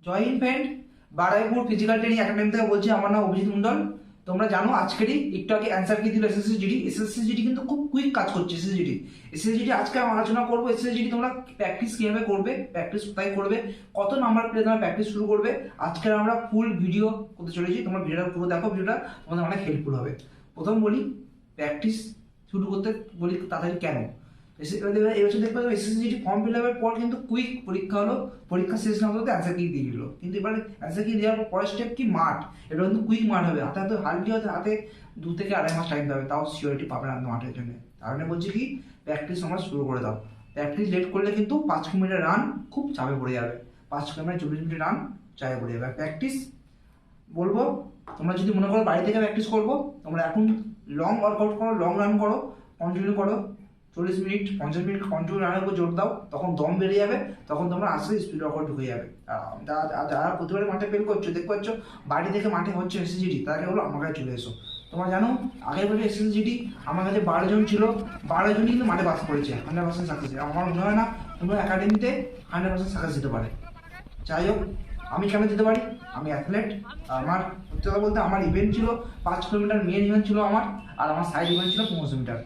জয় হিন্দ friend, Baruipur physical training academy থেকে বলছি। আমার নাম অভিজিৎ মন্ডল। তোমরা জানো আজকেরই একটু আগে অ্যান্সার কি দিল এসএসসি জিডি কিন্তু খুব কুইক কাজ করছে। এসএসসি জিডি আজকে আমরা আলোচনা করবো। এসএসসি জিডি তোমরা প্র্যাকটিস কিভাবে করবে, প্র্যাকটিস কোথায় করবে, কত নাম্বার পেলে তোমরা প্র্যাকটিস শুরু করবে, আজকে আমরা ফুল ভিডিও করতে চলেছি। তোমরা ভিডিওটা পুরো দেখো, ভিডিওটা তোমাদের অনেক হেল্পফুল হবে। প্রথম বলি প্র্যাকটিস শুরু করতে বলি তাড়াতাড়ি কেন। এবছর দেখবে এসএসসি ফর্ম ফিল আপের পর কিন্তু কুইক পরীক্ষা হলো, পরীক্ষা শেষ না হতে অ্যান্সার কি দিয়ে দিল। কিন্তু এবারে অ্যান্সার কি দেওয়ার পরের স্টেপ কি মাঠ। এটা কিন্তু কুইক মাঠ হবে, হাতে হালটি হতে হাতে 2 থেকে 2.5 মাস টাইম দেবে, তাও সিওরিটি পাবে না মাঠের জন্য। তার মানে বলছি কি প্র্যাকটিস আমরা শুরু করে দাও। প্র্যাকটিস লেট করলে কিন্তু 5 কিলোমিটার রান খুব চাপে পড়ে যাবে, 5 কিলোমিটার 24 মিনিট রান চাপে পড়ে যাবে। প্র্যাকটিস বলবো তোমরা যদি মনে করো বাড়ি থেকে প্র্যাকটিস করবো, তোমরা এখন লং ওয়ার্কআউট করো, লং রান করো, কন্টিনিউ করো, 40 মিনিট 50 মিনিট কন্টিনিউ রানের উপর জোর দাও, তখন দম বেড়ে যাবে, তখন তোমরা আস্তে স্পিড ওয়ার্কআউট ঢুকে যাবে। যারা প্রতিবারে মাঠে ফেল করছো, দেখতে পাচ্ছ বাড়ি থেকে মাঠে হচ্ছে এসএসজিডি, তাকে বলো আমার কাছে চলে এসো। তোমরা জানো আগের বছর এসএসজিডি আমার কাছে 12 জন ছিল, 12 জনই কিন্তু মাঠে পাস করেছে 100% সাকসেস। আমার মনে হয় না কোনো একাডেমিতে 100% সাকসেস দিতে পারে। যাই হোক, আমি কেন দিতে পারি, আমি অ্যাথলেট। আমার সত্যি কথা বলতে আমার ইভেন্ট ছিল 5 কিলোমিটার মেন ইভেন্ট ছিল আমার, আর আমার সাইড ইভেন্ট ছিল 1500 মিটার।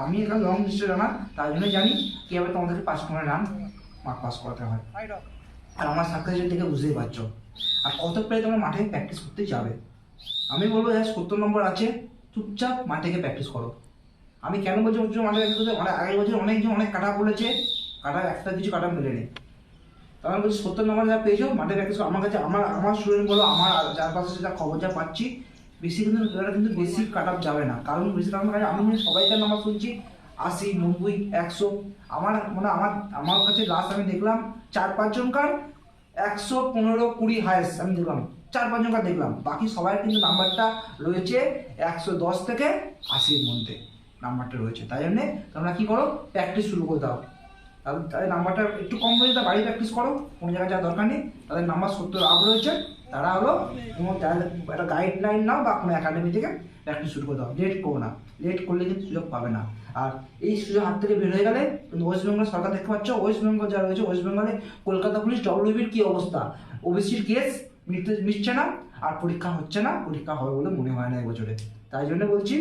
আমি এখানে লং ডিস্টেন্স রানার, তাই জন্য জানি কীভাবে তোমাদেরকে 5 কিলোমিটার রান মাঠ পাস করতে হয়। আর আমার সাকসেসের থেকে বুঝতেই পারছো। আর কত প্রায় তোমরা মাঠে প্র্যাকটিস করতে যাবে, আমি বলবো 70 নম্বর আছে, চুপচাপ মাঠে গিয়ে প্র্যাকটিস করো। আমি কেন বলছি মাঠে প্র্যাকটিস করতে, আগের বছর অনেকজন অনেক কাটা বলেছে, কাটা একটা কিছু কাটা মেলেনি। তাহলে বলছি 70 নম্বর যা পেয়েছো মাঠে প্র্যাকটিস করো। আমার কাছে আমার স্টুডেন্ট বলো, আমার চারপাশে যা খবর যা পাচ্ছি, বেশি কিন্তু এরা কিন্তু বেশি কাট আপ যাবে না। কারণ বেশি কারণ আমি সবাইকার নাম্বার শুনছি 80, 90, 100। আমার মানে আমার কাছে লাস্ট আমি দেখলাম 4-5 জনকার 115, 20 হায়েস্ট আমি দেখলাম, 4-5 জনকার দেখলাম। বাকি সবাই কিন্তু নাম্বারটা রয়েছে 110 থেকে 80-র মধ্যে নাম্বারটা রয়েছে। তাই জন্যে তোমরা কী করো, প্র্যাকটিস শুরু করে দাও। তাদের নাম্বারটা একটু কম রয়েছে, বাড়ি প্র্যাকটিস করো, কোনো জায়গায় যাওয়ার দরকার নেই। তাদের নাম্বার 70 আপ রয়েছে, তারা হলো কোনো একটা গাইডলাইন নাও বা কোনো একাডেমি থেকে প্র্যাকটিস শুরু করে দাও। লেট করো না, লেট করলে কিন্তু সুযোগ পাবে না। আর এই সুযোগ হাত থেকে বের হয়ে গেলে কিন্তু ওয়েস্ট বেঙ্গল সরকার দেখতে পাচ্ছ, ওয়েস্ট বেঙ্গল যা রয়েছে, ওয়েস্ট বেঙ্গলে কলকাতা পুলিশ ডব্লিউবির কী অবস্থা, ওবিসির কেস মিটছে না, আর পরীক্ষা হচ্ছে না, পরীক্ষা হবে বলে মনে হয় না এবছরে। তাই জন্য বলছি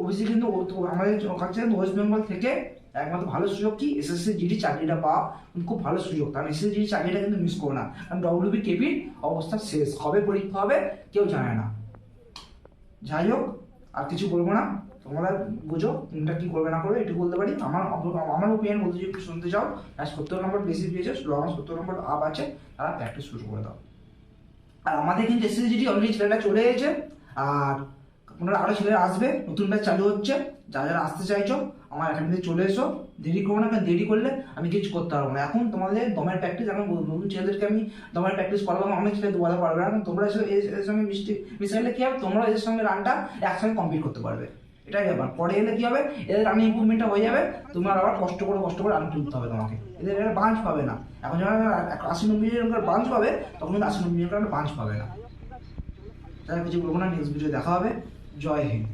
ওবিসি কিন্তু আমাদের কাছে ওয়েস্ট বেঙ্গল থেকে একমাত্র ভালো সুযোগ কি এসএসসি জিডি চাকরিটা পাওয়া, খুব ভালো সুযোগ। কারণ এসএসসি জিডি চাকরিটা কিন্তু মিস করো না, কারণ ডব্লিউবি কেপির অবস্থা শেষ, কবে পরীক্ষা হবে কেউ জানে না। যাই হোক, আর কিছু বলবো না, তোমরা বুঝো কোনটা কি করবে না করবে, এটুকু বলতে পারি। আমার ওপিনিয়ন বলতে যদি শুনতে চাও, 70 নম্বর বেশি পেয়েছে, আমার 70 নম্বর আপ আছে, তারা প্র্যাকটিস শুরু করে দাও। আর আমাদের কিন্তু এসএসসি জিডি অলরেডি ছেলেটা চলে এসেছে, আর আপনারা আরও ছেলেরা আসবে, নতুন ব্যাচ চালু হচ্ছে। যারা আসতে চাইছো আমার একাডেমিতে চলে এসো, দেরি করো না, কারণ দেরি করলে আমি কিছু করতে পারবো না। এখন তোমাদের দমের প্র্যাকটিস, এখন নতুন ছেলেদেরকে আমি দমের প্র্যাকটিস করাবো, অনেক ছেলে দুবারে পারবে না। তোমরা এর সঙ্গে মিশাইলে কী হবে, তোমরা এদের সঙ্গে রানটা একসঙ্গে কমপ্লিট করতে পারবে, এটাই ব্যাপার। পরে এলে কী হবে, এদের রানিং ইম্প্রুভমেন্টটা হয়ে যাবে, তোমার আবার কষ্ট করে রান তুলতে হবে তোমাকে। এদের বাঞ্চ পাবে না। এখন যখন 80-90 জনকার বাঞ্চ পাবে, তখন কিন্তু 80-90 জনকার বাঞ্চ পাবে না। তাই কিছু বলবো না, নেক্সট ভিডিও দেখা হবে। জয় হিন্দ।